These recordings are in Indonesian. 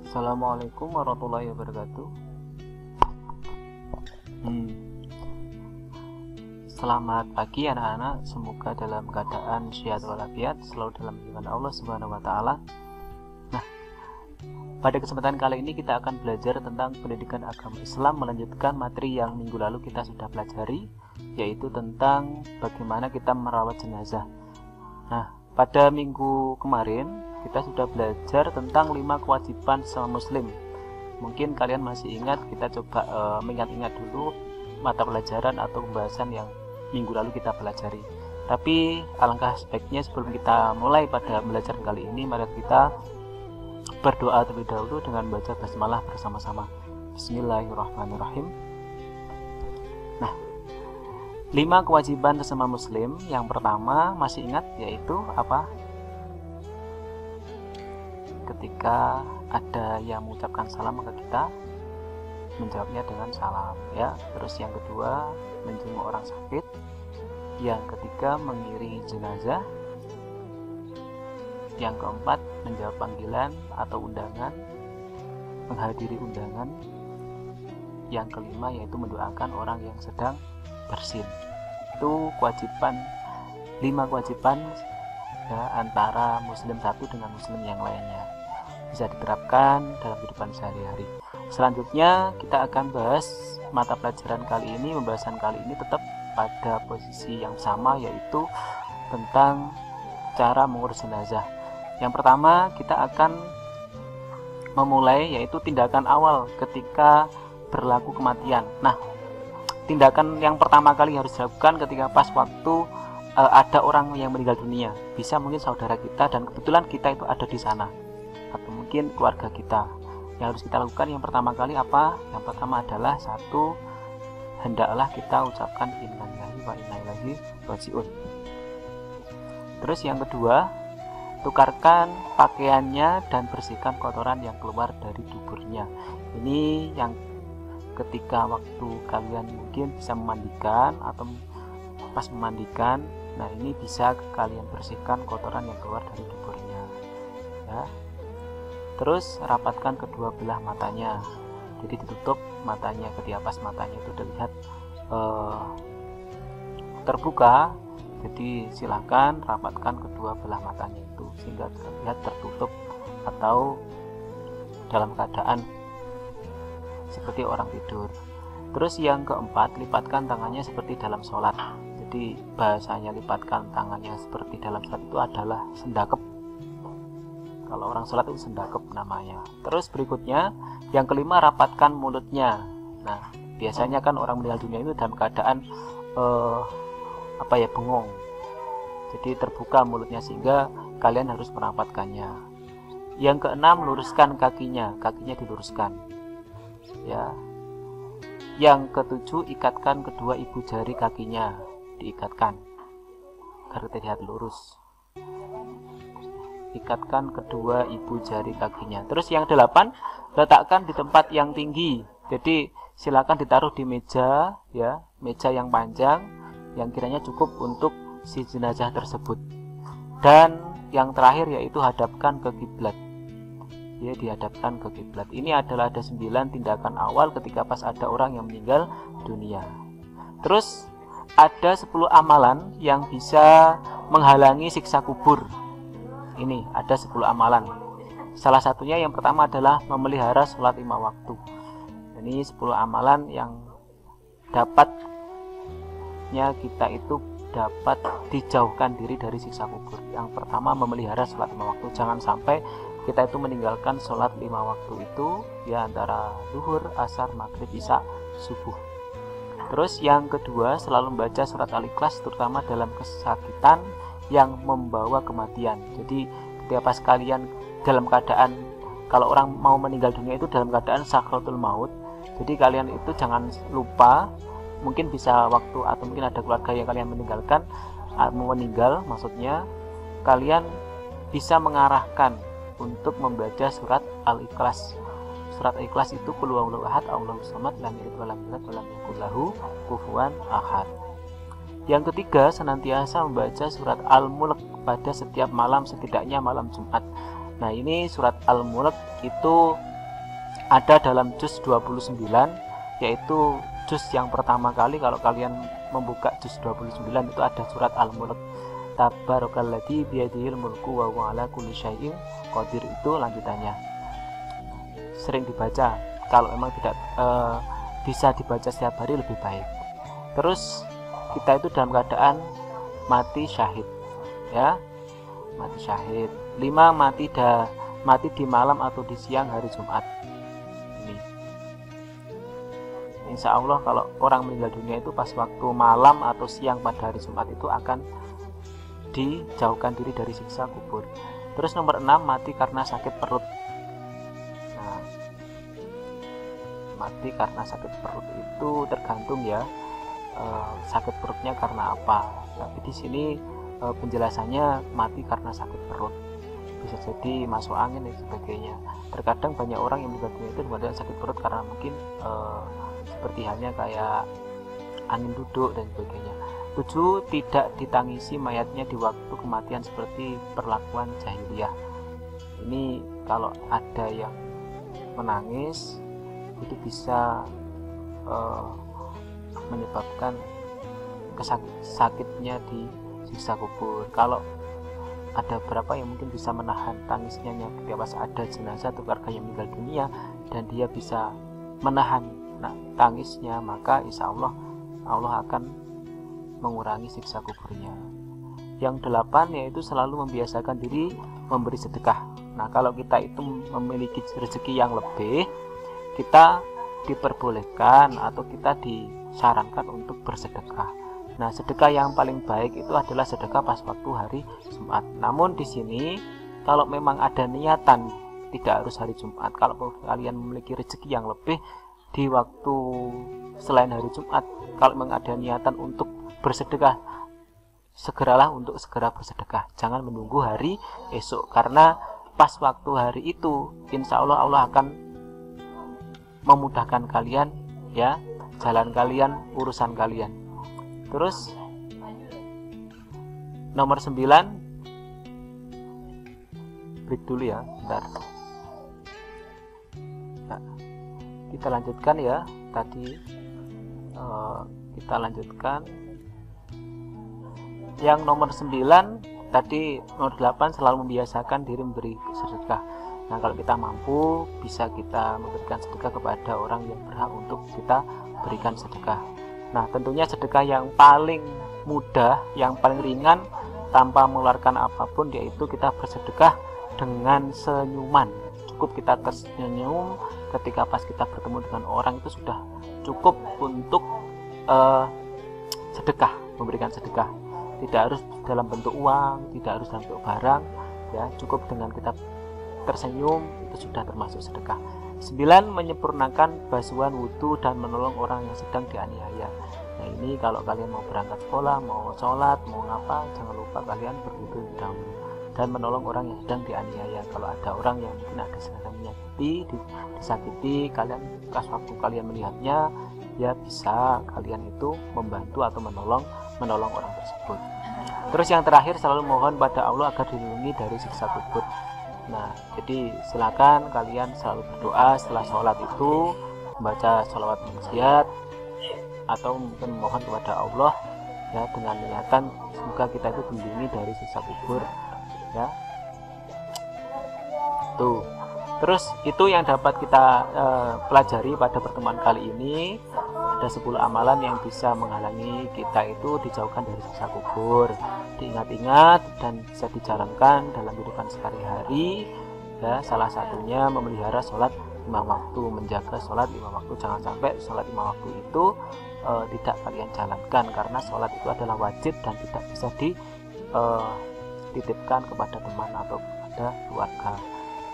Assalamualaikum warahmatullahi wabarakatuh. Selamat pagi anak-anak, semoga dalam keadaan sehat walafiat, selalu dalam lindungan Allah Subhanahu wa taala. Nah, pada kesempatan kali ini kita akan belajar tentang pendidikan agama Islam, melanjutkan materi yang minggu lalu kita sudah pelajari, yaitu tentang bagaimana kita merawat jenazah. Nah, pada minggu kemarin kita sudah belajar tentang 5 kewajiban sesama muslim. Mungkin kalian masih ingat, kita coba mengingat-ingat dulu mata pelajaran atau pembahasan yang minggu lalu kita pelajari. Tapi alangkah sebaiknya sebelum kita mulai pada belajar kali ini, mari kita berdoa terlebih dahulu dengan baca basmalah bersama-sama. Bismillahirrahmanirrahim. Nah, 5 kewajiban sesama muslim. Yang pertama, masih ingat, yaitu apa? Ketika ada yang mengucapkan salam, maka kita menjawabnya dengan salam, ya. Terus yang kedua, menjenguk orang sakit. Yang ketiga, mengiringi jenazah. Yang keempat, menjawab panggilan atau undangan, menghadiri undangan. Yang kelima, yaitu mendoakan orang yang sedang bersin. Itu kewajiban, 5 kewajiban ya, antara muslim satu dengan muslim yang lainnya, bisa diterapkan dalam kehidupan sehari-hari. Selanjutnya kita akan bahas mata pelajaran kali ini, pembahasan kali ini tetap pada posisi yang sama, yaitu tentang cara mengurus jenazah. Yang pertama kita akan memulai, yaitu tindakan awal ketika berlaku kematian. Nah, tindakan yang pertama kali harus dilakukan ketika pas waktu ada orang yang meninggal dunia. Bisa mungkin saudara kita dan kebetulan kita itu ada di sana, atau mungkin keluarga kita. Yang harus kita lakukan yang pertama kali apa? Yang pertama adalah satu, hendaklah kita ucapkan inna lillahi wa inna ilaihi raji'un. Terus yang kedua, tukarkan pakaiannya dan bersihkan kotoran yang keluar dari tuburnya. Ini yang ketika waktu kalian mungkin bisa memandikan atau pas memandikan, nah ini bisa kalian bersihkan kotoran yang keluar dari tuburnya, ya. Terus rapatkan kedua belah matanya, jadi ditutup matanya, ketika pas matanya itu terlihat terbuka, jadi silahkan rapatkan kedua belah matanya itu sehingga terlihat tertutup atau dalam keadaan seperti orang tidur. Terus yang keempat, lipatkan tangannya seperti dalam sholat. Jadi bahasanya lipatkan tangannya seperti dalam sholat itu adalah sendakep. Kalau orang sholat itu sendakep namanya. Terus berikutnya, yang kelima, rapatkan mulutnya. Nah, biasanya kan orang meninggal dunia itu dalam keadaan bengong. Jadi terbuka mulutnya sehingga kalian harus merapatkannya. Yang keenam, luruskan kakinya diluruskan. Ya. Yang ketujuh, ikatkan kedua ibu jari kakinya, diikatkan agar terlihat lurus. Ikatkan kedua ibu jari kakinya. Terus yang 8, letakkan di tempat yang tinggi. Jadi silakan ditaruh di meja, ya, meja yang panjang yang kiranya cukup untuk si jenazah tersebut. Dan yang terakhir yaitu hadapkan ke kiblat. Ya, dihadapkan ke kiblat. Ini adalah ada 9 tindakan awal ketika pas ada orang yang meninggal dunia. Terus ada 10 amalan yang bisa menghalangi siksa kubur. Ini ada 10 amalan. Salah satunya yang pertama adalah memelihara sholat 5 waktu. Ini 10 amalan yang dapatnya kita itu dapat dijauhkan diri dari siksa kubur. Yang pertama, memelihara sholat 5 waktu. Jangan sampai kita itu meninggalkan sholat 5 waktu itu, ya, antara zuhur, asar, maghrib, isya, subuh. Terus yang kedua, selalu membaca surat Al-Ikhlas, terutama dalam kesakitan yang membawa kematian. Jadi ketika pas kalian dalam keadaan, kalau orang mau meninggal dunia itu dalam keadaan sakratul maut, jadi kalian itu jangan lupa, mungkin bisa waktu atau mungkin ada keluarga yang kalian meninggalkan, mau meninggal maksudnya, kalian bisa mengarahkan untuk membaca surat Al-Ikhlas. Surat Al-Ikhlas itu qul huwallahu ahad, Allahus samad, lam yalid walam yulad walam yakul lahu kufuwan ahad. Yang ketiga, senantiasa membaca surat Al-Mulk pada setiap malam, setidaknya malam Jumat. Nah, ini surat Al-Mulk itu ada dalam juz 29, yaitu juz yang pertama kali. Kalau kalian membuka juz 29 itu ada surat Al-Mulk, Tabarakalladzi biyadihil mulku wa huwa ala kulli syai'in qadir, itu lanjutannya. Sering dibaca, kalau memang tidak bisa dibaca setiap hari lebih baik. Terus kita itu dalam keadaan mati syahid, ya, mati syahid. 5, mati di malam atau di siang hari Jumat. Ini insya Allah kalau orang meninggal dunia itu pas waktu malam atau siang pada hari Jumat itu akan dijauhkan diri dari siksa kubur. Terus nomor 6, mati karena sakit perut. Nah, mati karena sakit perut itu tergantung ya, sakit perutnya karena apa. Tapi di sini penjelasannya mati karena sakit perut, bisa jadi masuk angin dan sebagainya. Terkadang banyak orang yang meninggal dunia itu dengan sakit perut karena mungkin seperti halnya kayak angin duduk dan sebagainya. 7, tidak ditangisi mayatnya di waktu kematian seperti perlakuan jahiliyah. Ini kalau ada yang menangis itu bisa menyebabkan sakitnya di siksa kubur. Kalau ada berapa yang mungkin bisa menahan tangisnya ketika pas ada jenazah atau keluarga yang meninggal dunia, dan dia bisa menahan tangisnya, maka insya Allah Allah akan mengurangi siksa kuburnya. Yang 8, yaitu selalu membiasakan diri memberi sedekah. Nah, kalau kita itu memiliki rezeki yang lebih, kita diperbolehkan atau kita disarankan untuk bersedekah. Nah, sedekah yang paling baik itu adalah sedekah pas waktu hari Jumat. Namun di sini kalau memang ada niatan, tidak harus hari Jumat. Kalau kalian memiliki rezeki yang lebih di waktu selain hari Jumat, kalau memang ada niatan untuk bersedekah, segeralah untuk segera bersedekah. Jangan menunggu hari esok, karena pas waktu hari itu insya Allah Allah akan memudahkan kalian, ya, jalan kalian, urusan kalian. Terus nomor 9, break dulu ya, bentar. Nah, kita lanjutkan ya. Tadi kita lanjutkan yang nomor 9 tadi. Nomor 8, selalu membiasakan diri memberi sedekah. Nah, kalau kita mampu, bisa kita memberikan sedekah kepada orang yang berhak untuk kita berikan sedekah. Nah, tentunya sedekah yang paling mudah, yang paling ringan, tanpa mengeluarkan apapun, yaitu kita bersedekah dengan senyuman. Cukup kita tersenyum ketika pas kita bertemu dengan orang, itu sudah cukup untuk sedekah, memberikan sedekah. Tidak harus dalam bentuk uang, tidak harus dalam bentuk barang, ya, cukup dengan kita tersenyum itu sudah termasuk sedekah. 9, menyempurnakan basuhan wudhu dan menolong orang yang sedang dianiaya. Nah, ini kalau kalian mau berangkat sekolah, mau sholat, mau ngapa, jangan lupa kalian berwudhu dahulu dan menolong orang yang sedang dianiaya. Kalau ada orang yang mungkin ada sedang disakiti, kalian pas waktu kalian melihatnya, ya bisa kalian itu membantu atau menolong orang tersebut. Terus yang terakhir, selalu mohon pada Allah agar dilindungi dari siksa kubur. Nah, jadi silakan kalian selalu berdoa setelah sholat itu, membaca sholawat munjiat, atau mungkin mohon kepada Allah, ya, dengan niatan semoga kita itu dilindungi dari siksa kubur, ya. Tuh. Terus itu yang dapat kita pelajari pada pertemuan kali ini. Ada 10 amalan yang bisa menghalangi kita itu dijauhkan dari siksa kubur. Diingat-ingat dan bisa dijalankan dalam kehidupan sehari-hari, ya. Salah satunya memelihara sholat 5 waktu, menjaga sholat 5 waktu. Jangan sampai sholat 5 waktu itu tidak kalian jalankan, karena sholat itu adalah wajib dan tidak bisa dititipkan kepada teman atau kepada keluarga,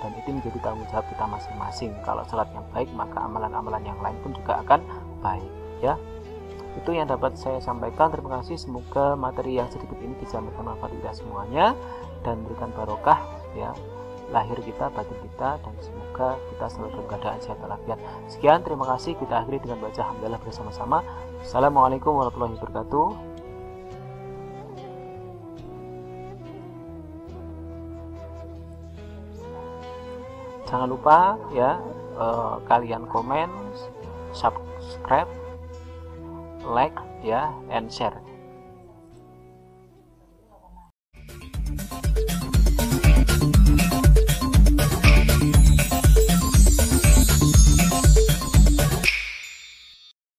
dan itu menjadi tanggung jawab kita masing-masing. Kalau sholat yang baik, maka amalan-amalan yang lain pun juga akan baik, ya. Itu yang dapat saya sampaikan. Terima kasih. Semoga materi yang sedikit ini bisa memberikan manfaat kita semuanya dan memberikan barokah, ya, lahir kita, batin kita, dan semoga kita selalu dalam keadaan sehat walafiat. Sekian, terima kasih. Kita akhiri dengan baca hamdalah bersama-sama. Assalamualaikum warahmatullahi wabarakatuh. Jangan lupa, ya, kalian komen, subscribe, like ya, and share.